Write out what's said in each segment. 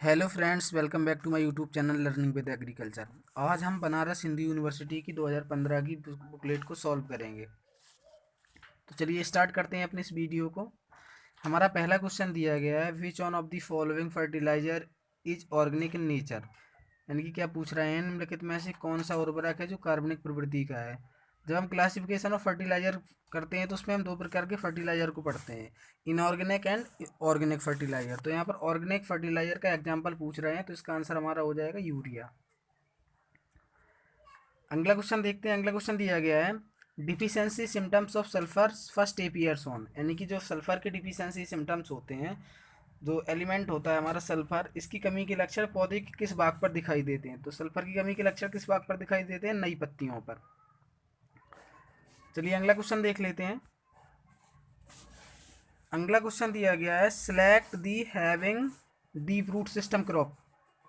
Hello friends, welcome back to my YouTube channel learning with agriculture. आज हम Banaras Hindu university की 2015 की बुकलेट को सॉल्व करेंगे। तो चलिए स्टार्ट करते हैं अपने इस वीडियो को। हमारा पहला क्वेश्चन दिया गया है, which one of the following fertiliser is organic in nature. यानी कि क्या पूछ रहे हैं, निम्नलिखित में से कौन सा उर्वरक है जो कार्बनिक प्रवृत्ति का है। जब हम क्लासिफिकेशन ऑफ फर्टिलाइजर करते हैं तो उसमें हम दो प्रकार के फर्टिलाइजर को पढ़ते हैं, इनऑर्गेनिक एंड ऑर्गेनिक फर्टिलाइजर। तो यहाँ पर ऑर्गेनिक फर्टिलाइजर का एग्जाम्पल पूछ रहे हैं, तो इसका आंसर हमारा हो जाएगा यूरिया। अगला क्वेश्चन देखते हैं। अगला क्वेश्चन दिया गया है, deficiency symptoms of sulphur first appears on. यानी कि जो सल्फर के डिफिशियंसी सिम्टम्स होते हैं, जो एलिमेंट होता है हमारा सल्फर, इसकी कमी के लक्षण पौधे के किस भाग पर दिखाई देते हैं। तो सल्फर की कमी के लक्षण किस भाग पर दिखाई देते हैं, नई पत्तियों पर। चलिए अगला क्वेश्चन देख लेते हैं। अगला क्वेश्चन दिया गया है, select the having deep root system crop.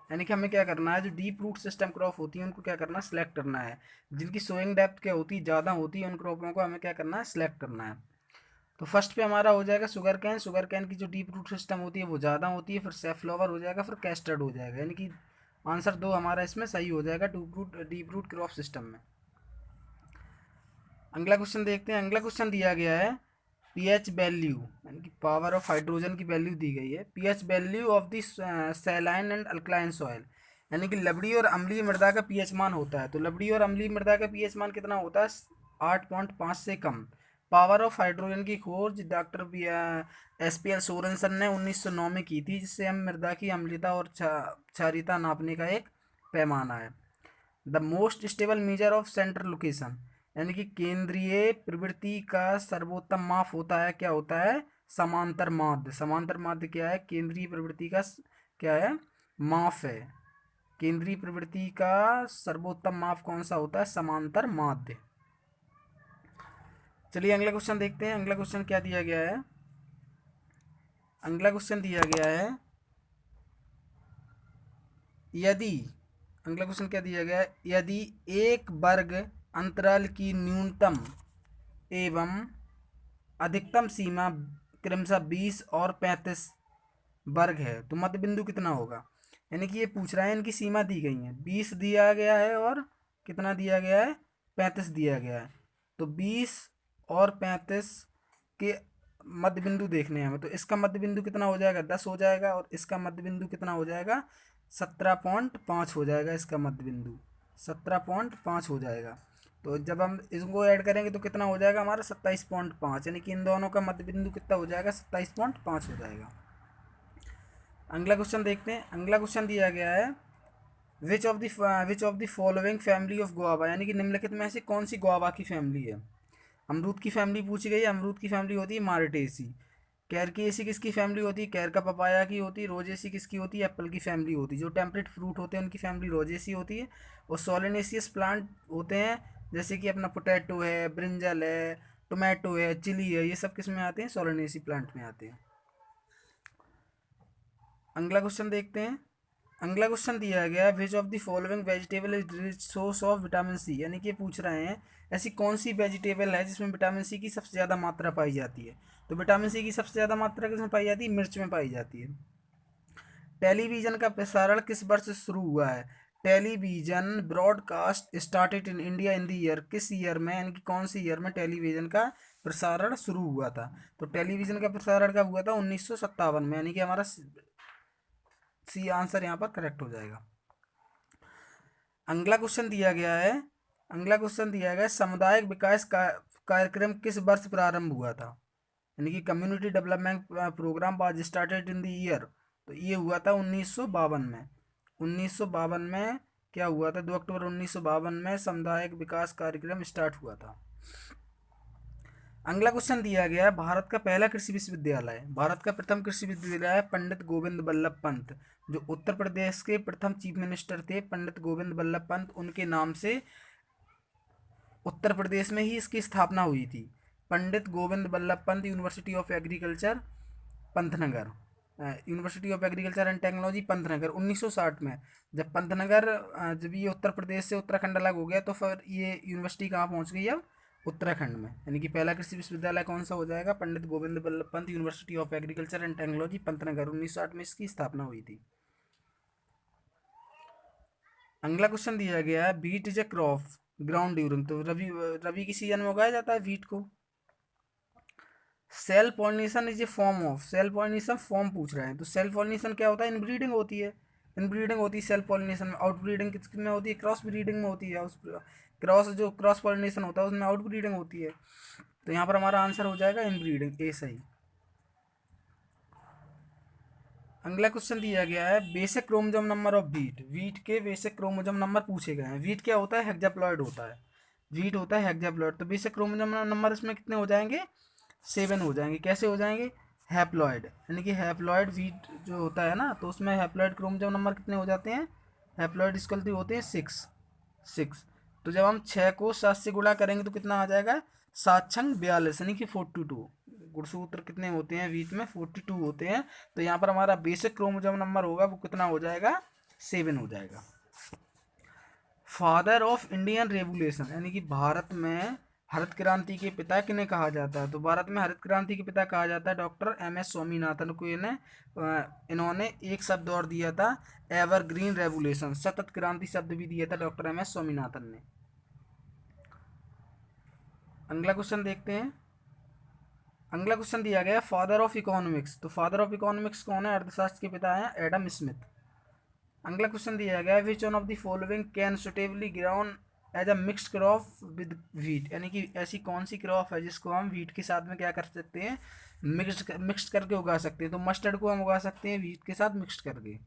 यानी कि हमें क्या करना है, जो डीप रूट सिस्टम क्रॉप होती है उनको क्या करना है, सिलेक्ट करना है। जिनकी सोइंग डेप्थ क्या होती है, ज़्यादा होती है, उन क्रॉपों को हमें क्या करना है, सिलेक्ट करना है। तो फर्स्ट पे हमारा हो जाएगा शुगर कैन। शुगर कैन की जो डीप रूट सिस्टम होती है वो ज़्यादा होती है। फिर सैफलॉवर हो जाएगा, फिर कैस्टर्ड हो जाएगा। यानी कि आंसर दो हमारा इसमें सही हो जाएगा, डीप रूट क्रॉप सिस्टम में। अगला क्वेश्चन देखते हैं। अगला क्वेश्चन दिया गया है, पीएच वैल्यू, यानी कि पावर ऑफ हाइड्रोजन की वैल्यू दी गई है। PH value of the saline and alkaline soil. यानी कि लवणीय और अम्लीय मृदा का पीएच मान होता है। तो लवणीय और अम्लीय मृदा का पीएच मान कितना होता है, 8.5 से कम। पावर ऑफ हाइड्रोजन की खोज डॉक्टर एसपीएल सोरेनसन ने 1909 में की थी, जिससे हम मृदा की अम्लता और क्षारीयता नापने का एक पैमाना है। The most stable measure of central location, यानी कि केंद्रीय प्रवृत्ति का सर्वोत्तम माप होता है, क्या होता है, समांतर माध्य। समांतर माध्य क्या है, केंद्रीय प्रवृत्ति का क्या है, माप है। केंद्रीय प्रवृत्ति का सर्वोत्तम माप कौन सा होता है, समांतर माध्य। चलिए अगला क्वेश्चन देखते हैं। अगला क्वेश्चन क्या दिया गया है। अगला क्वेश्चन दिया गया है, यदि, अगला क्वेश्चन क्या दिया गया है, यदि एक वर्ग अंतराल की न्यूनतम एवं अधिकतम सीमा क्रमशः 20 और 35 वर्ग है तो मध्य बिंदु कितना होगा। यानी कि ये पूछ रहा है, इनकी सीमा दी गई है, 20 दिया गया है और कितना दिया गया है, 35 दिया गया है। तो 20 और 35 के मध्य बिंदु देखने हैं हमें। तो इसका मध्य बिंदु कितना हो जाएगा, 10 हो जाएगा। और इसका मध्य बिंदु कितना हो जाएगा, 17.5 हो जाएगा। इसका मध्य बिंदु 17.5 हो जाएगा। तो जब हम इसको ऐड करेंगे तो कितना हो जाएगा हमारा, 27.5। यानी कि इन दोनों का मध्य बिंदु कितना हो जाएगा, 27.5 हो जाएगा। अगला क्वेश्चन देखते हैं। अगला क्वेश्चन दिया गया है, which of the following family of guava. यानी कि निम्नलिखित में से कौन सी गुआवा की फैमिली है। अमरूद की फैमिली पूछी गई है। अमरूद की फैमिली होती है मार्टेसी। कैरकेसी किसकी फैमिली होती है, कैर का पपाया की होती है। रोजेसी किसकी होती है, एप्पल की फैमिली होती है। जो टेम्परेट फ्रूट होते हैं उनकी फैमिली रोजेसी होती है। और सोलेनेसियस प्लांट होते हैं, जैसे कि अपना पोटैटो है, ब्रिंजल है, टोमेटो है, चिली है, ये सब किस में आते हैं, सोलेनेसी प्लांट में आते हैं। अगला क्वेश्चन देखते हैं। अगला क्वेश्चन दिया गया, which of the following vegetable is rich source of vitamin C. यानी कि ये पूछ रहे हैं, ऐसी कौन सी वेजिटेबल है जिसमें विटामिन सी की सबसे ज़्यादा मात्रा पाई जाती है। तो विटामिन सी की सबसे ज़्यादा मात्रा किसमें पाई जाती है, मिर्च में पाई जाती है। टेलीविज़न का प्रसारण किस वर्ष से शुरू हुआ है। Television broadcast started in India in the year, किस ईयर में, यानी कि कौन सी ईयर में टेलीविज़न का प्रसारण शुरू हुआ था। तो टेलीविज़न का प्रसारण कब हुआ था, 1957 में। यानी कि हमारा सी आंसर यहाँ पर करेक्ट हो जाएगा। अगला क्वेश्चन दिया गया है। अगला क्वेश्चन दिया गया है, सामुदायिक विकास कार्यक्रम किस वर्ष प्रारंभ हुआ था। यानी कि community development programme was started in the year. तो ये हुआ था 1952 में। 1952 में क्या हुआ था, 2 अक्टूबर 1952 में सामुदायिक विकास कार्यक्रम स्टार्ट हुआ था। अगला क्वेश्चन दिया गया है, भारत का पहला कृषि विश्वविद्यालय। भारत का प्रथम कृषि विश्वविद्यालय पंडित गोविंद बल्लभ पंत, जो उत्तर प्रदेश के प्रथम चीफ मिनिस्टर थे, पंडित गोविंद बल्लभ पंत, उनके नाम से उत्तर प्रदेश में ही इसकी स्थापना हुई थी। Pandit Govind Ballabh Pant university of agriculture Pantnagar, university of agriculture and technology Pantnagar, 1960 में। जब पंतनगर, जब ये उत्तर प्रदेश से उत्तराखंड अलग हो गया तो फिर ये यूनिवर्सिटी कहाँ पहुँच गई, अब उत्तराखंड में। यानी कि पहला कृषि विश्वविद्यालय कौन सा हो जाएगा, Pandit Govind Ballabh Pant university of agriculture and technology Pantnagar, 1960 में इसकी स्थापना हुई थी। अगला क्वेश्चन दिया गया है, wheat is a crop ground during, तो रवि रवि की सीजन में उगाया जाता है व्हीट को। Self pollination is a form of, self pollination form पूछ रहे हैं, तो सेल्फ पॉलिनेशन क्या होता है, इनब्रीडिंग होती है। इनब्रीडिंग होती है सेल्फ पॉलिनेशन में। आउट ब्रीडिंग किस में होती है, क्रॉस ब्रीडिंग में होती है। उस क्रॉस जो क्रॉस पॉलिनेशन होता है उसमें आउट ब्रीडिंग होती है। तो यहाँ पर हमारा आंसर हो जाएगा इनब्रीडिंग, ए सही। अगला क्वेश्चन दिया गया है, basic chromosome number of wheat, wheat के बेसिक क्रोमोसोम नंबर पूछे गए हैं। व्हीट क्या होता है, हेक्साप्लॉइड होता है। व्हीट होता है हेक्साप्लॉइड, तो बेसिक क्रोमोसोम नंबर इसमें कितने हो जाएंगे, 7 हो जाएंगे। कैसे हो जाएंगे, हैप्लॉइड, यानी कि हैप्लॉइड व्हीट जो होता है ना, तो उसमें हैप्लॉइड क्रोमोसोम नंबर कितने हो जाते हैं, हैप्लॉइड स्कल्टी होते हैं 6। तो जब हम 6 को 7 से गुणा करेंगे तो कितना आ जाएगा, 7×42 यानी कि 42। गुणसूत्र कितने होते हैं वीट में, 42 होते हैं। तो यहाँ पर हमारा बेसिक क्रोमोसोम नंबर होगा वो कितना हो जाएगा, 7 हो जाएगा। फादर ऑफ इंडियन रेवोल्यूशन, यानी कि भारत में हरित क्रांति के पिता किन्हें कहा जाता है, तो भारत में हरित क्रांति के पिता कहा जाता है डॉक्टर एम एस स्वामीनाथन को। इन्होंने एक शब्द और दिया था, एवरग्रीन रेवोल्यूशन, सतत क्रांति शब्द भी दिया था डॉक्टर एम एस स्वामीनाथन ने। अगला क्वेश्चन देखते हैं। अगला क्वेश्चन दिया गया फादर ऑफ इकोनॉमिक्स, तो फादर ऑफ इकोनॉमिक्स कौन है, अर्थशास्त्र के पिता हैं एडम स्मिथ। अगला क्वेश्चन दिया गया which one of the following can suitably ground as a mixed crop with wheat, यानी कि ऐसी कौन सी क्रॉप है जिसको हम व्हीट के साथ में क्या कर सकते हैं, मिक्स्ड करके उगा सकते हैं। तो मस्टर्ड को हम उगा सकते हैं व्हीट के साथ मिक्स्ड करके।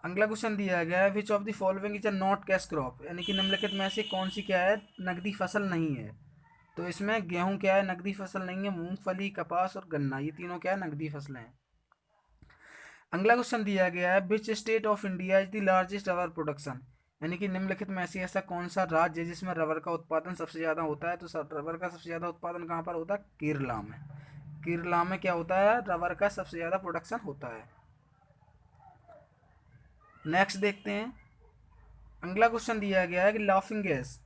अगला क्वेश्चन दिया गया है which of the following is a not cash crop, यानी कि निम्नलिखित में से कौन सी क्या है, नकदी फसल नहीं है। तो इसमें गेहूं क्या है, नकदी फसल नहीं है। मूंगफली, कपास और गन्ना, ये तीनों क्या है, नकदी फसलें हैं। अगला क्वेश्चन दिया गया है which state of India is the largest rubber production, यानी कि निम्नलिखित में से ऐसा कौन सा राज्य है जिसमें रबर का उत्पादन सबसे ज़्यादा होता है। तो रबर का सबसे ज़्यादा उत्पादन कहाँ पर होता है, केरला में। केरला में क्या होता है, रबर का सबसे ज़्यादा प्रोडक्शन होता है। नेक्स्ट देखते हैं। अगला क्वेश्चन दिया गया है कि laughing gas,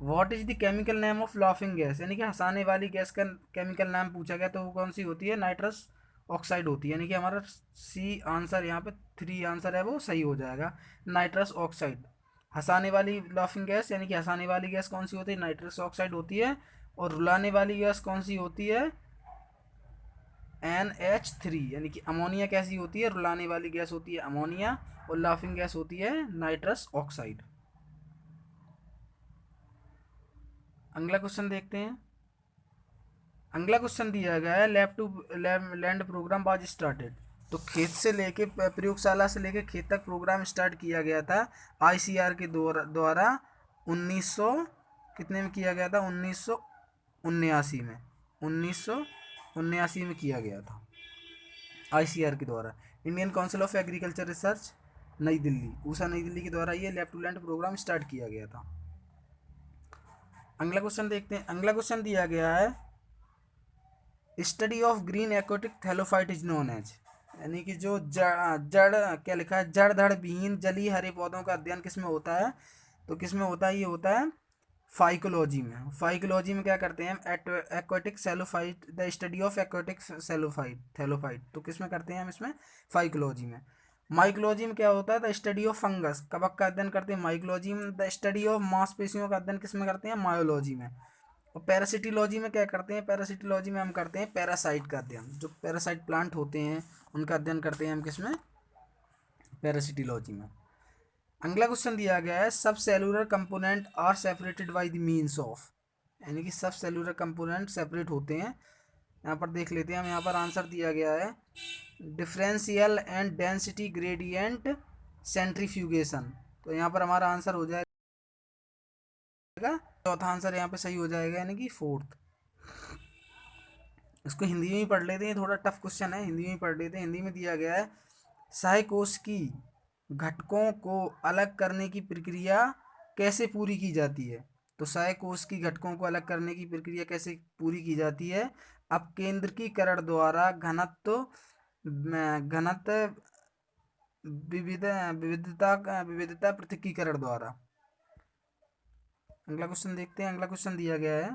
what is the chemical name of laughing gas, यानी कि हंसाने वाली गैस का केमिकल नाम पूछा गया, तो वो कौन सी होती है, नाइट्रस ऑक्साइड होती है। यानी कि हमारा सी आंसर यहाँ पे 3 आंसर है वो सही हो जाएगा, नाइट्रस ऑक्साइड। हंसाने वाली लाफिंग गैस, यानी कि हंसाने वाली गैस कौन सी होती है, नाइट्रस ऑक्साइड होती है। और रुलाने वाली गैस कौन सी होती है, NH3, यानी कि अमोनिया कैसी होती है, रुलाने वाली गैस होती है अमोनिया, और लाफिंग गैस होती है नाइट्रस ऑक्साइड। अगला क्वेश्चन देखते हैं। अगला क्वेश्चन दिया गया है lab to land programme was started, तो खेत से लेके प्रयोगशाला से लेके खेत तक प्रोग्राम स्टार्ट किया गया था ICR के द्वारा 1900 कितने में किया गया था, 1979 में, 1979 में किया गया था ICR के द्वारा। Indian Council of Agriculture Research, नई दिल्ली, ऊषा नई दिल्ली के द्वारा ये lab to land programme start किया गया था। अगला क्वेश्चन देखते हैं। अगला क्वेश्चन दिया गया है study of green aquatic thallophyte is known as, यानी कि जो जड़ क्या लिखा है, जड़ धड़ विहीन जलीय हरे पौधों का अध्ययन किस में होता है, तो किस में होता है, ये होता है फाइकोलॉजी में। फाइकोलॉजी में क्या करते हैं हम, aquatic cellophyte, the study of aquatic cellophyte thallophyte, तो किस में करते हैं हम इसमें, फाइकोलॉजी में। माइकोलॉजी में क्या होता है, द स्टडी ऑफ फंगस, कवक का अध्ययन करते हैं माइकोलॉजी में। द स्टडी ऑफ मांसपेशियों का अध्ययन किस में करते हैं, मायोलॉजी में। और पैरासिटोलॉजी में क्या करते हैं, पैरासिटोलॉजी में हम करते हैं पैरासाइट का अध्ययन, जो पैरासाइट प्लांट होते हैं उनका अध्ययन करते हैं हम किसमें, पैरासिटोलॉजी में। अगला क्वेश्चन दिया गया है subcellular component are separated by the means of, यानी कि सब सेलुलर कंपोनेंट सेपरेट होते हैं। यहाँ पर देख लेते हैं हम, यहाँ पर आंसर दिया गया है differential and density gradient centrifugation, तो यहाँ पर हमारा आंसर हो जाएगा, चौथा आंसर यहाँ पे सही हो जाएगा, यानी कि 4th। इसको हिंदी में ही पढ़ लेते हैं, थोड़ा टफ क्वेश्चन है, हिंदी में ही पढ़ लेते हैं। हिंदी में दिया गया है सहायक कोश की घटकों को अलग करने की प्रक्रिया कैसे पूरी की जाती है, तो सहायक कोश की घटकों को अलग करने की प्रक्रिया कैसे पूरी की जाती है, अपकेंद्रीकरण द्वारा, घनत्व घनत्व विविधता पृथक्कीकरण द्वारा। अगला क्वेश्चन देखते हैं। अगला क्वेश्चन दिया गया है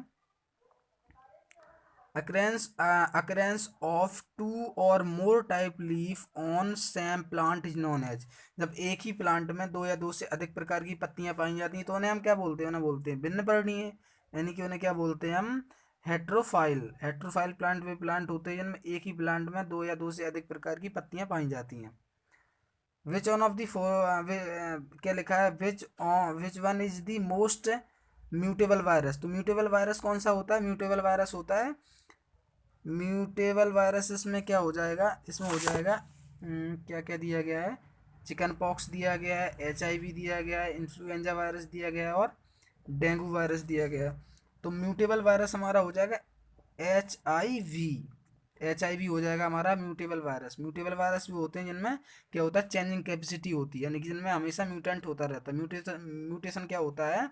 अकरेंस ऑफ टू और more type leaf on same plant is known as. जब एक ही प्लांट में दो या दो से अधिक प्रकार की पत्तियां पाई जाती हैं तो उन्हें हम क्या बोलते हैं, उन्हें बोलते हैं भिन्न पर्णीय, यानी कि उन्हें क्या बोलते हैं हम, हेट्रोफाइल। हेट्रोफाइल प्लांट वे प्लांट होते हैं जिनमें एक ही प्लांट में दो या दो से अधिक प्रकार की पत्तियां पाई जाती हैं। विच वन ऑफ द क्या लिखा है, which one is the most mutable virus. तो म्यूटेबल वायरस कौन सा होता है, म्यूटेबल वायरस होता है, म्यूटेबल वायरस इसमें क्या हो जाएगा, इसमें हो जाएगा क्या क्या दिया गया है, चिकन पॉक्स दिया गया है, HIV दिया गया है, इन्फ्लुएंजा वायरस दिया गया है और डेंगू वायरस दिया गया है। तो म्यूटेबल वायरस हमारा हो जाएगा HIV। HIV हो जाएगा हमारा म्यूटेबल वायरस। म्यूटेबल वायरस भी होते हैं जिनमें क्या होता है, चेंजिंग कैपेसिटी होती है, यानी कि जिनमें हमेशा म्यूटेंट होता रहता है। म्यूटेशन म्यूटेशन क्या होता है,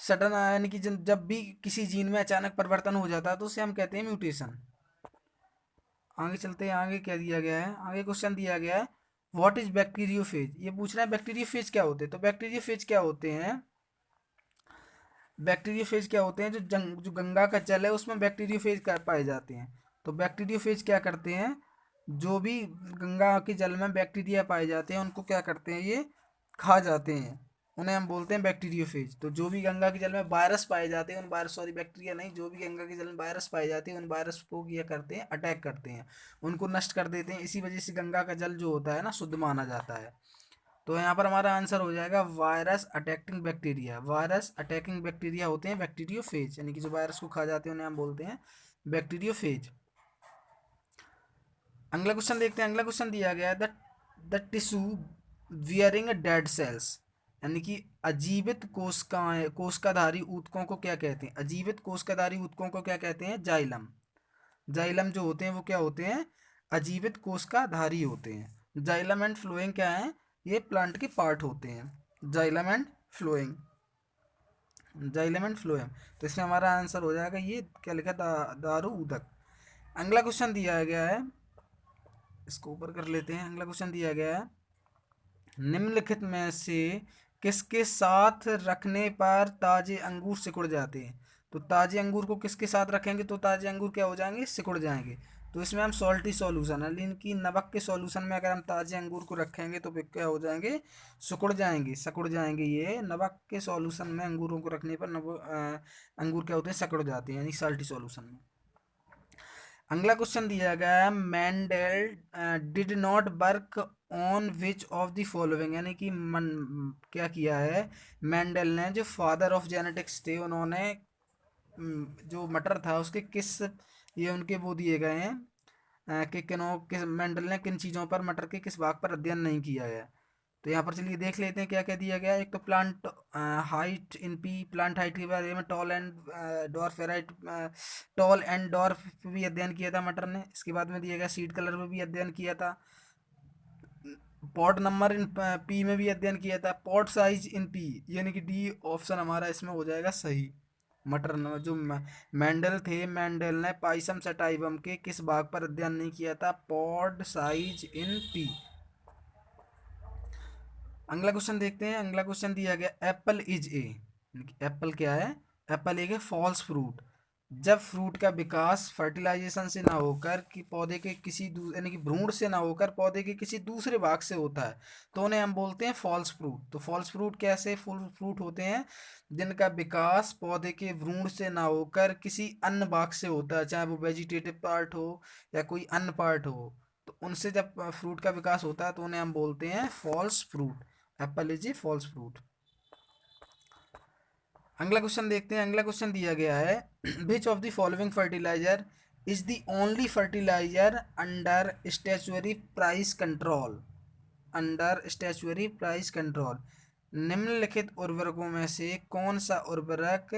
सडन, यानी कि जब भी किसी जीन में अचानक परिवर्तन हो जाता है तो उसे हम कहते हैं म्यूटेशन। आगे चलते हैं, आगे क्या दिया गया है, आगे क्वेश्चन दिया गया है व्हाट इज बैक्टीरियोफेज। ये पूछ रहे हैं बैक्टीरियोफेज क्या होते हैं। तो बैक्टीरियोफेज क्या होते हैं, बैक्टीरियोफेज क्या होते हैं, जो गंगा का जल है उसमें बैक्टीरियोफेज पाए जाते हैं। तो बैक्टीरियोफेज क्या करते हैं, जो भी गंगा के जल में बैक्टीरिया पाए जाते हैं उनको क्या करते हैं, ये खा जाते हैं, उन्हें हम बोलते हैं बैक्टीरियोफेज। तो जो भी गंगा के जल में वायरस पाए जाते हैं उन वायरस, सॉरी बैक्टीरिया नहीं, जो भी गंगा के जल में वायरस पाए जाते हैं उन वायरस को क्या करते हैं, अटैक करते हैं, उनको नष्ट कर देते हैं। इसी वजह से गंगा का जल जो होता है ना शुद्ध माना जाता है। तो यहाँ पर हमारा आंसर हो जाएगा virus attacking bacteria. Virus attacking bacteria होते हैं बैक्टीरियोफेज, यानी कि जो वायरस को खा जाते हैं उन्हें हम बोलते हैं बैक्टीरियोफेज। अगला क्वेश्चन देखते हैं। अगला क्वेश्चन दिया गया है the tissue wearing dead cells, यानी कि अजीवित कोशिकाधारी ऊतकों को क्या कहते हैं, अजीवित कोशिकाधारी ऊतकों को क्या कहते हैं, जाइलम। जाइलम जो होते हैं वो क्या होते हैं, अजीवित कोशिकाधारी होते हैं। जाइलम एंड फ्लोएम क्या है, ये प्लांट के पार्ट होते हैं, xylem and phloem, xylem and phloem. तो इसमें हमारा आंसर हो जाएगा ये क्या लिखा, दारू उदक। अगला क्वेश्चन दिया गया है, इसको ऊपर कर लेते हैं। अगला क्वेश्चन दिया गया है निम्नलिखित में से किसके साथ रखने पर ताजे अंगूर सिकुड़ जाते हैं। तो ताजे अंगूर को किसके साथ रखेंगे तो ताजे अंगूर क्या हो जाएंगे, सिकुड़ जाएंगे। तो इसमें हम सॉल्टी सॉल्यूशन है, लेकिन कि नमक के सॉल्यूशन में अगर हम ताजे अंगूर को रखेंगे तो वे क्या हो जाएंगे, सिकुड़ जाएंगे, सिकुड़ जाएंगे। ये नमक के सॉल्यूशन में अंगूरों को रखने पर अंगूर क्या होते हैं, सिकुड़ जाते हैं, यानी सॉल्टी सॉल्यूशन में। अगला क्वेश्चन दिया गया है Mendel did not work on which of the following, यानी कि क्या किया है, मेंडल ने, जो फादर ऑफ जेनेटिक्स थे, उन्होंने जो मटर था उसके किस, ये उनके वो दिए गए हैं कि किस मेंडल ने किन चीज़ों पर, मटर के किस भाग पर अध्ययन नहीं किया है। तो यहाँ पर चलिए देख लेते हैं क्या क्या दिया गया है। एक तो plant height in pea, plant height के बारे में tall and dwarf variety, tall and dwarf पे भी अध्ययन किया था मटर ने। इसके बाद में दिया गया सीड कलर में भी अध्ययन किया था, पॉट नंबर इन पी में भी अध्ययन किया था, पॉट साइज इन पी, यानी कि डी ऑप्शन हमारा इसमें हो जाएगा सही। मटर जो मेंडल थे, मेंडल ने पाइसम सटाइवम के किस भाग पर अध्ययन नहीं किया था, पॉड साइज इन पी। अगला क्वेश्चन देखते हैं। अगला क्वेश्चन दिया गया एप्पल इज ए, एप्पल क्या है, एप्पल एक है फॉल्स फ्रूट। जब फ्रूट का विकास फर्टिलाइजेशन से ना होकर कि पौधे के किसी यानी कि भ्रूण से ना होकर पौधे के किसी दूसरे भाग से होता है तो उन्हें हम बोलते हैं फॉल्स फ्रूट। तो फॉल्स फ्रूट कैसे फुल फ्रूट होते हैं, जिनका विकास पौधे के भ्रूण से ना होकर किसी अन्य भाग से होता है, चाहे वो वेजिटेटिव पार्ट हो या कोई अन्य पार्ट हो। तो उनसे जब फ्रूट का विकास होता है तो उन्हें हम बोलते हैं false fruit. Apple is a false fruit. अगला क्वेश्चन देखते हैं। अगला क्वेश्चन दिया गया है which of the following fertiliser is the only fertilizer under statutory price control, under statutory price control. निम्नलिखित उर्वरकों में से कौन सा उर्वरक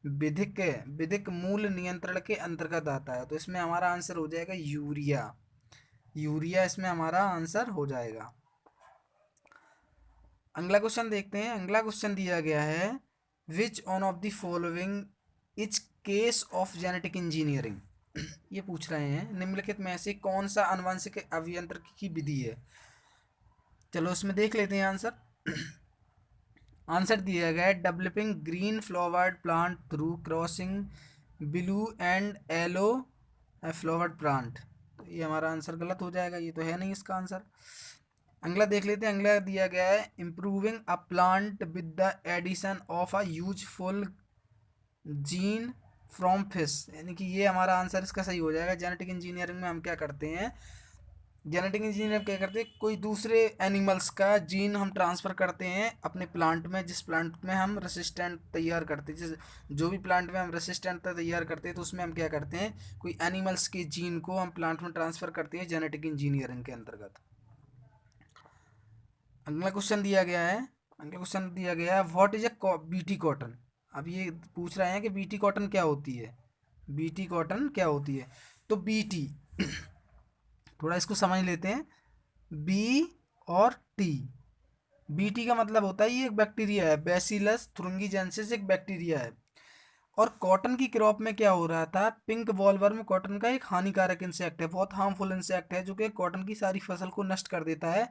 विधिक विधिक मूल्य नियंत्रण के अंतर्गत आता है। तो इसमें हमारा आंसर हो जाएगा यूरिया, यूरिया इसमें हमारा आंसर हो जाएगा। अगला क्वेश्चन देखते हैं। अगला क्वेश्चन दिया गया है which one of the following is case of genetic engineering. ये पूछ रहे हैं निम्नलिखित में से कौन सा आनुवंशिक अभियांत्रिकी की विधि है। चलो इसमें देख लेते हैं आंसर। आंसर दिया गया है developing green flowered plant through crossing blue and yellow flowered plant. तो ये हमारा आंसर गलत हो जाएगा, ये तो है नहीं इसका आंसर। अगला देख लेते हैं, अगला दिया गया है improving a plant with the addition of a useful gene from fish, यानी कि ये हमारा आंसर इसका सही हो जाएगा। जेनेटिक इंजीनियरिंग में हम क्या करते हैं, जेनेटिक इंजीनियर क्या करते हैं, कोई दूसरे एनिमल्स का जीन हम ट्रांसफ़र करते हैं अपने प्लांट में, जिस प्लांट में हम रेसिस्टेंट तैयार करते हैं, जिस जो भी प्लांट में हम रेसिस्टेंट तैयार करते हैं, तो उसमें हम क्या करते हैं, कोई एनिमल्स के जीन को हम प्लांट में ट्रांसफ़र करते हैं जेनेटिक इंजीनियरिंग के अंतर्गत। अगला क्वेश्चन दिया गया है, अगला क्वेश्चन दिया गया है what is a BT cotton. अब ये पूछ रहे हैं कि बीटी कॉटन क्या होती है, बीटी कॉटन क्या होती है। तो बीटी थोड़ा इसको समझ लेते हैं, बी और टी। बीटी का मतलब होता है ये एक बैक्टीरिया है, बैसिलस थुरिंगीजेंसिस एक बैक्टीरिया है। और कॉटन की क्रॉप में क्या हो रहा था, पिंक वॉलवर्म कॉटन का एक हानिकारक इंसेक्ट है, बहुत हार्मफुल इंसेक्ट है, जो कि कॉटन की सारी फसल को नष्ट कर देता है।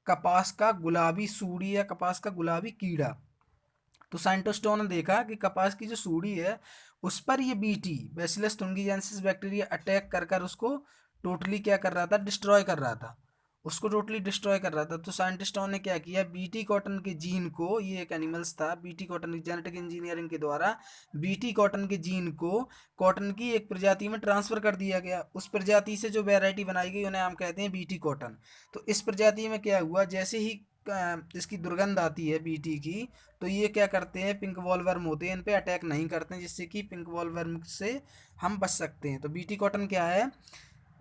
कपास का गुलाबी सूड़ी या कपास का गुलाबी कीड़ा। तो साइंटिस्टों ने देखा कि कपास की जो सूड़ी है उस पर ये बीटी बैसिलस थुरिंगीजेंसिस बैक्टीरिया अटैक कर कर उसको टोटली क्या कर रहा था, डिस्ट्रॉय कर रहा था, उसको टोटली डिस्ट्रॉय कर रहा था। तो साइंटिस्टों ने क्या किया, बीटी कॉटन के जीन को, ये एक एनिमल्स था, बीटी कॉटन की जेनेटिक इंजीनियरिंग के द्वारा बीटी कॉटन के जीन को कॉटन की एक प्रजाति में ट्रांसफर कर दिया गया। उस प्रजाति से जो वैरायटी बनाई गई उन्हें हम कहते हैं बीटी कॉटन। तो इस प्रजाति में क्या हुआ, जैसे ही इसकी दुर्गंध आती है बीटी की, तो ये क्या करते हैं, पिंक वॉलवर्म होते हैं, इन पे अटैक नहीं करते हैं, जिससे कि पिंक वॉलवर्म से हम बच सकते हैं। तो बीटी कॉटन क्या है,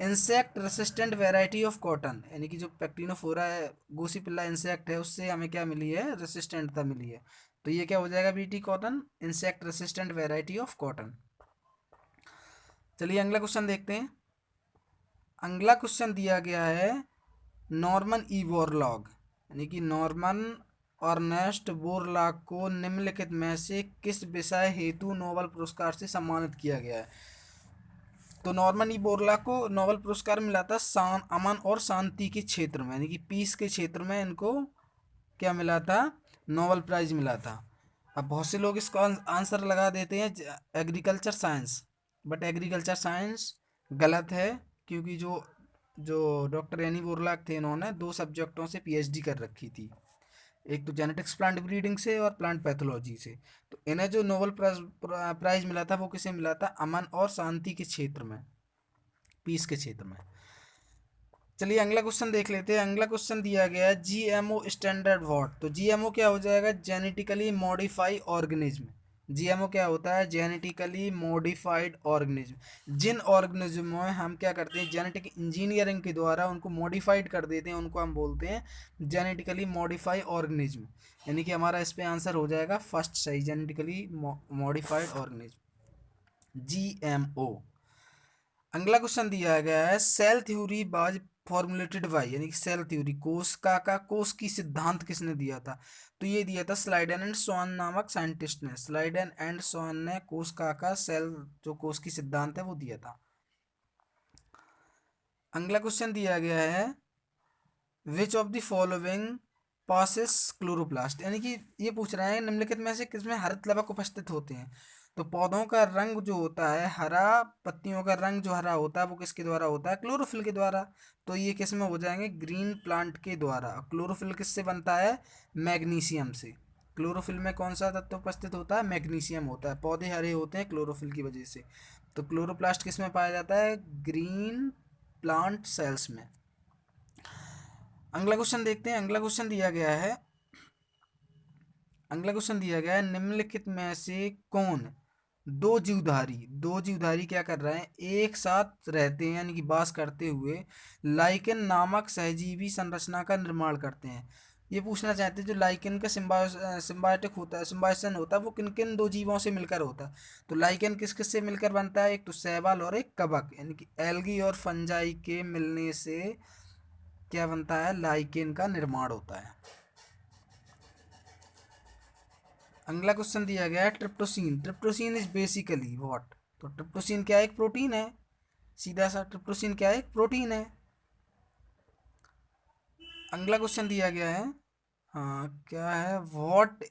insect resistant variety of cotton, यानी कि जो पैक्टिनोफोरा है, गोसिपिल्ला इंसेक्ट है, उससे हमें क्या मिली है, रेसिस्टेंटता मिली है। तो ये क्या हो जाएगा, BT cotton insect resistant variety of cotton. चलिए अगला क्वेश्चन देखते हैं। अगला क्वेश्चन दिया गया है नॉर्मन ई बोरलॉग, यानी कि नॉर्मन अर्नेस्ट बोरलॉग को निम्नलिखित में से किस विषय हेतु नोबेल पुरस्कार से सम्मानित किया गया है। तो नॉर्मन ई बोरलॉग को नोबेल पुरस्कार मिला था अमन और शांति के क्षेत्र में, यानी कि पीस के क्षेत्र में इनको क्या मिला था, नोबेल प्राइज मिला था। अब बहुत से लोग इसको आंसर लगा देते हैं agriculture science, but agriculture science गलत है, क्योंकि जो जो डॉक्टर एनी बोरलॉग थे, इन्होंने दो सब्जेक्टों से पीएचडी कर रखी थी, एक तो जेनेटिक्स प्लांट ब्रीडिंग से और प्लांट पैथोलॉजी से। तो इन्हें जो नोबेल प्राइज मिला था वो किसे मिला था, अमन और शांति के क्षेत्र में, पीस के क्षेत्र में। चलिए अगला क्वेश्चन देख लेते हैं। अगला क्वेश्चन दिया गया है जीएमओ स्टैंडर्ड व्हाट। तो जीएमओ क्या हो जाएगा, जेनेटिकली मॉडिफाई ऑर्गेनिज्म। जीएमओ क्या होता है, जेनेटिकली मॉडिफाइड ऑर्गेनिज्म। जिन ऑर्गेनिज्म में हम क्या करते हैं, जेनेटिक इंजीनियरिंग के द्वारा उनको मॉडिफाइड कर देते हैं, उनको हम बोलते हैं जेनेटिकली मॉडिफाई ऑर्गेनिज्म। यानी कि हमारा इस पे आंसर हो जाएगा फर्स्ट सही, जेनेटिकली मॉडिफाइड ऑर्गेनिज्म जीएमओ। अगला क्वेश्चन दिया गया है सेल थ्योरी बाज फॉर्मुलेटेड बाय, यानी कि सेल थ्योरी कोश का कोश की सिद्धांत किसने दिया था। तो ये दिया था स्लाइडन एंड स्वान नामक साइंटिस्ट ने, स्लाइडन एंड स्वान ने कोश का सेल जो कोश की सिद्धांत है वो दिया था। अगला क्वेश्चन दिया गया है which of the following passes chloroplast, यानी कि ये पूछ रहे हैं निम्नलिखित में से किसमें हरित लवक उपस्थित होते हैं। तो पौधों का रंग जो होता है हरा, पत्तियों का रंग जो हरा होता है वो किसके द्वारा होता है, क्लोरोफिल के द्वारा। तो ये किस में हो जाएंगे, ग्रीन प्लांट के द्वारा। क्लोरोफिल किससे बनता है, मैग्नीशियम से। क्लोरोफिल में कौन सा तत्व उपस्थित होता है, मैग्नीशियम होता है। पौधे हरे होते हैं क्लोरोफिल की वजह से। तो क्लोरोप्लास्ट किस में पाया जाता है, ग्रीन प्लांट सेल्स में। अगला क्वेश्चन देखते हैं। अगला क्वेश्चन दिया गया है निम्नलिखित में से कौन दो जीवधारी क्या कर रहे हैं, एक साथ रहते हैं, यानी कि बास करते हुए लाइकेन नामक सहजीवी संरचना का निर्माण करते हैं। ये पूछना चाहते हैं जो लाइकेन का सिम्बायोटिक होता है, सिम्बायोसिस होता है, वो किन किन दो जीवों से मिलकर होता है। तो लाइकेन किस किस से मिलकर बनता है, एक तो शैवाल और एक कवक, यानी कि एल्गी और फंजाई के मिलने से क्या बनता है, लाइकेन का निर्माण होता है। अगला क्वेश्चन दिया गया है ट्रिप्टोसिन। ट्रिप्टोसिन इज बेसिकली व्हाट। तो ट्रिप्टोसिन क्या है, एक प्रोटीन है, सीधा सा ट्रिप्टोसिन क्या है, एक प्रोटीन है। अगला क्वेश्चन दिया गया है, हाँ क्या है, what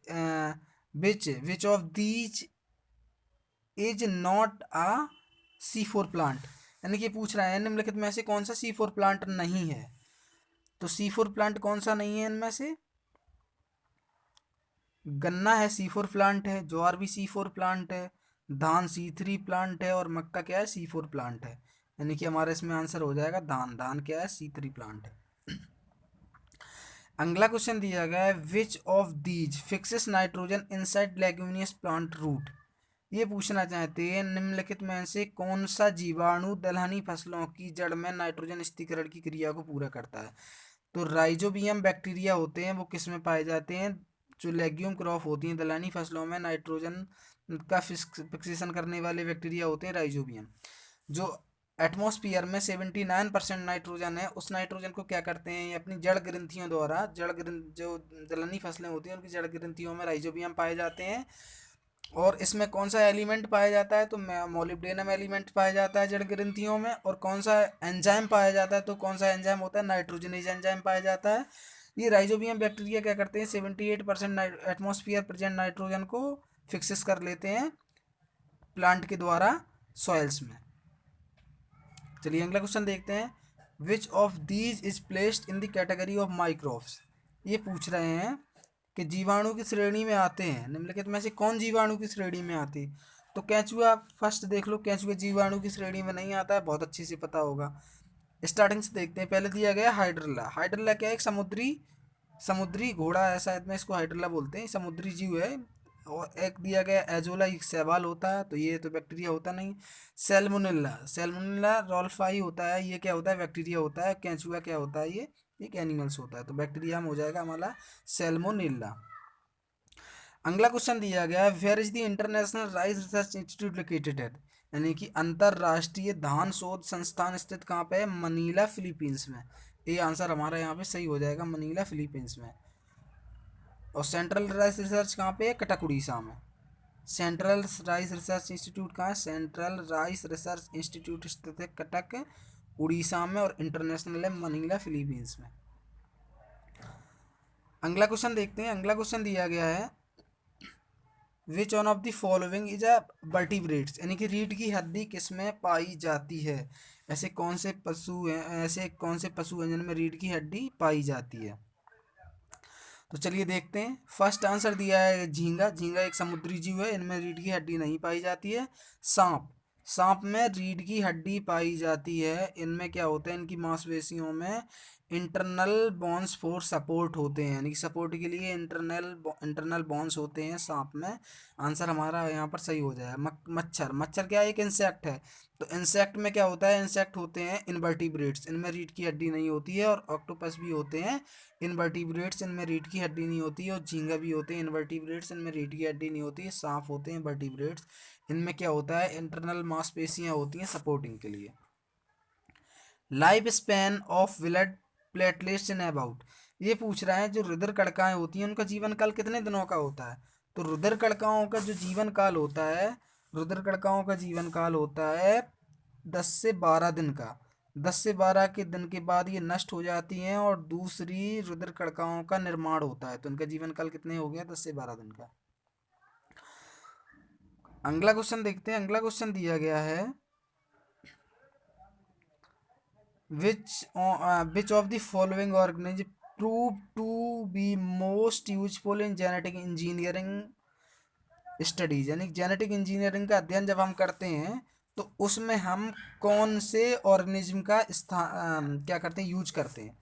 which which of these is not a C4 plant, यानी कि पूछ रहा है निम्नलिखित में से कौन सा C4 प्लांट नहीं है। तो C4 प्लांट कौन सा नहीं है इनमें से? गन्ना है C4 प्लांट है, ज्वार भी C4 प्लांट है, धान C3 प्लांट है और मक्का क्या है C4 प्लांट है। यानी कि हमारा इसमें आंसर हो जाएगा धान। धान क्या है C3 प्लांट है। अगला क्वेश्चन दिया गया है which of these fixes nitrogen inside leguminous plant root. ये पूछना चाहते हैं निम्नलिखित में से कौन सा जीवाणु दलहनी फसलों की जड़ में नाइट्रोजन स्थिरीकरण की क्रिया को पूरा करता है। तो राइजोबियम बैक्टीरिया होते हैं वो किस में पाए जाते हैं? जो लेग्यूम क्रॉप होती हैं दलहनी फसलों में नाइट्रोजन का फिक्सेशन करने वाले बैक्टीरिया होते हैं राइजोबियम। जो एटमॉस्फेयर में 79% नाइट्रोजन है, उस नाइट्रोजन को क्या करते हैं ये अपनी जड़ ग्रंथियों द्वारा, जो दलहनी फसलें होती हैं उनकी जड़ ग्रंथियों में राइजोबियम पाए जाते हैं। और इसमें कौन सा एलिमेंट पाया जाता है? तो मोलिब्डेनम एलिमेंट पाया जाता है जड़ ग्रंथियों में। और कौन सा एंजाइम पाया जाता है? तो कौन सा एंजाइम होता है? नाइट्रोजनेज एंजाइम पाया जाता है। ये राइजोबियम बैक्टीरिया क्या करते हैं 78% एटमॉस्फेयर प्रेजेंट नाइट्रोजन को फिक्सेस कर लेते हैं प्लांट के द्वारा सॉइल्स में। चलिए अगला क्वेश्चन देखते हैं विच of these is placed in the category of microbes. ये पूछ रहे हैं कि जीवाणु की श्रेणी में आते हैं निम्नलिखित में से कौन जीवाणु की श्रेणी में आते हैं। तो केंचुआ फर्स्ट देख लो, केंचुआ जीवाणु की श्रेणी में नहीं आता है, बहुत अच्छे से पता होगा। स्टार्टिंग से देखते हैं। पहले दिया गया हाइड्रिल्ला। हाइड्रिल्ला क्या है? एक समुद्री घोड़ा है, शायद में इसको हाइड्रिल्ला बोलते हैं, समुद्री जीव है। और एक दिया गया एजोला, एक शैवाल होता है, तो ये तो बैक्टीरिया होता नहीं। सैल्मोनेला, सैल्मोनेला रोल्फाई होता है, ये क्या होता है? बैक्टीरिया होता है। केंचुआ क्या होता है? ये एक एनिमल्स होता है, तो बैक्टीरिया में हो जाएगा हमारा सैल्मोनेला। अगला क्वेश्चन दिया गया है where is the International Rice Research Institute located at. यानी कि अंतरराष्ट्रीय धान शोध संस्थान स्थित कहाँ पे है? मनीला फिलीपींस में। ये आंसर हमारा यहाँ पे सही हो जाएगा, मनीला फिलीपींस में। और सेंट्रल राइस रिसर्च कहाँ पे है? कटक उड़ीसा में। सेंट्रल राइस रिसर्च इंस्टीट्यूट कहाँ है? सेंट्रल राइस रिसर्च इंस्टीट्यूट स्थित है कटक उड़ीसा में। और इंटरनेशनल है मनीला फिलीपींस में। अगला क्वेश्चन देखते हैं। अगला क्वेश्चन दिया गया है which one of the following is a vertebrates. यानी कि रीढ़ की हड्डी किसमें पाई जाती है? ऐसे कौन से पशु हैं, ऐसे कौन से पशु हैं जिनमें रीढ़ की हड्डी पाई जाती है? तो चलिए देखते हैं। फर्स्ट आंसर दिया है झींगा। झींगा एक समुद्री जीव है, इनमें रीढ़ की हड्डी नहीं पाई जाती है। सांप, सांप में रीढ़ की हड्डी पाई जाती है। इनमें क्या होता है? इनकी मांसपेशियों में इंटरनल बॉन्स फॉर सपोर्ट होते हैं, यानी कि सपोर्ट के लिए इंटरनल बॉन्स होते हैं सांप में। आंसर हमारा यहाँ पर सही हो जाएगा। मच्छर, मच्छर क्या है? एक इंसेक्ट है। तो इंसेक्ट में क्या होता है? इंसेक्ट होते हैं इनवर्टिब्रेट्स, इनमें रीढ़ की हड्डी नहीं होती है। और ऑक्टोपस भी होते हैं इनवर्टिब्रेट्स, इनमें रीढ़ की हड्डी नहीं होती है। और झींगा भी होते हैं इनवर्टिब्रेट्स, इनमें रीढ़ की हड्डी नहीं होती है। सांप होते हैं वर्टिब्रेट्स, इनमें क्या होता है? इंटरनल मांसपेशियां होती हैं सपोर्टिंग के लिए। Life span of blood platelets in about. ये पूछ रहा है जो रुधिर कणिकाएं होती हैं उनका जीवन काल कितने दिनों का होता है। तो रुधिर कणिकाओं का जो जीवन काल होता है, रुधिर कणिकाओं का जीवन काल होता है 10 से 12 दिन का। 10 से 12 के दिन के बाद ये नष्ट हो जाती हैं और दूसरी रुधिर कणिकाओं का निर्माण होता है। तो इनका जीवन काल कितने हो गया? 10 से 12 दिन का। अगला क्वेश्चन देखते हैं। अगला क्वेश्चन दिया गया है which of the following organism proved to be most useful in genetic engineering studies। यानी जेनेटिक इंजीनियरिंग का अध्ययन जब हम करते हैं तो उसमें हम कौन से ऑर्गेनिज्म का क्या करते हैं? यूज करते हैं।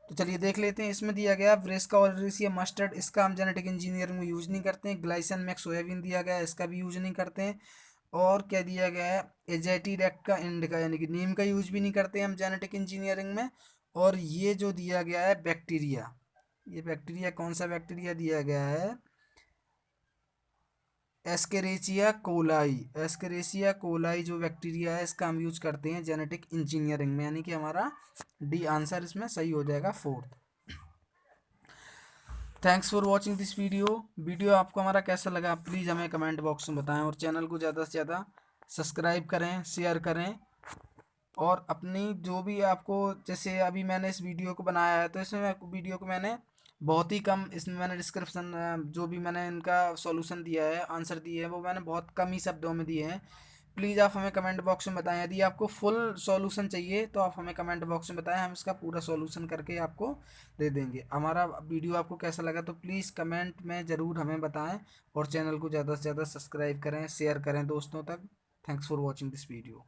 तो चलिए देख लेते हैं। इसमें दिया गया ब्रेस्का ओलेरिसिया मस्टर्ड, इसका हम जेनेटिक इंजीनियरिंग में यूज नहीं करते हैं। ग्लाइसन मैक्स सोयाबीन दिया गया है, इसका भी यूज नहीं करते हैं। और क्या दिया गया है? एजेटिडेक्टा इंडिका, यानी कि नीम का यूज भी नहीं करते हैं हम जेनेटिक इंजीनियरिंग में। और ये जो दिया गया है बैक्टीरिया, ये बैक्टीरिया कौन सा बैक्टीरिया दिया गया है? एस्केरेचिया कोलाई। एस्केरेचिया कोलाई जो बैक्टीरिया है इसका हम यूज करते हैं जेनेटिक इंजीनियरिंग में। यानी कि हमारा डी आंसर इसमें सही हो जाएगा, fourth. Thanks for watching this video आपको हमारा कैसा लगा प्लीज़ हमें कमेंट बॉक्स में बताएं। और चैनल को ज़्यादा से ज़्यादा सब्सक्राइब करें, शेयर करें। और अपनी जो भी आपको, जैसे अभी मैंने इस वीडियो को बनाया है तो इसमें वीडियो को मैंने बहुत ही कम इसमें मैंने डिस्क्रिप्शन जो भी मैंने इनका सॉल्यूशन दिया है, आंसर दिए हैं, वो मैंने बहुत कम ही शब्दों में दिए हैं। प्लीज़ आप हमें कमेंट बॉक्स में बताएं, यदि आपको फुल सॉल्यूशन चाहिए तो आप हमें कमेंट बॉक्स में बताएं, हम इसका पूरा सॉल्यूशन करके आपको दे देंगे। हमारा वीडियो आपको कैसा लगा तो प्लीज़ कमेंट में ज़रूर हमें बताएं, और चैनल को ज़्यादा से ज़्यादा सब्सक्राइब करें, शेयर करें दोस्तों तक। Thanks for watching this video.